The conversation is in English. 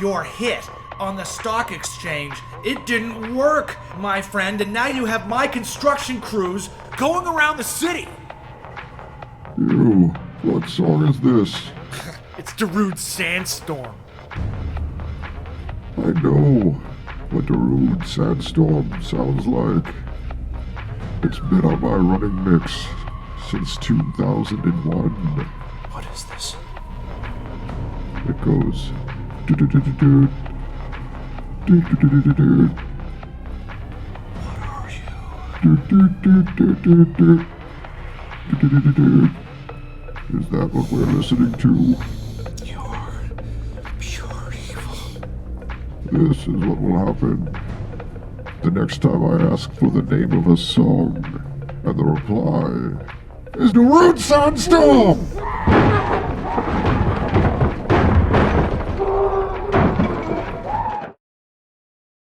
Your hit on the stock exchange, it didn't work, my friend, and now you have my construction crews going around the city. Ew, what song is this? It's Darude's Sandstorm. I know what Darude Sandstorm sounds like. It's been on my running mix since 2001. What is this? It goes do-do-do-do-do, do-do-do-do-do-do, What are you? do-do-do-do-do-do, do-do-do-do-do. Is that what we're listening to? You're pure evil. This is what will happen the next time I ask for the name of a song, and the reply is Darude Sandstorm!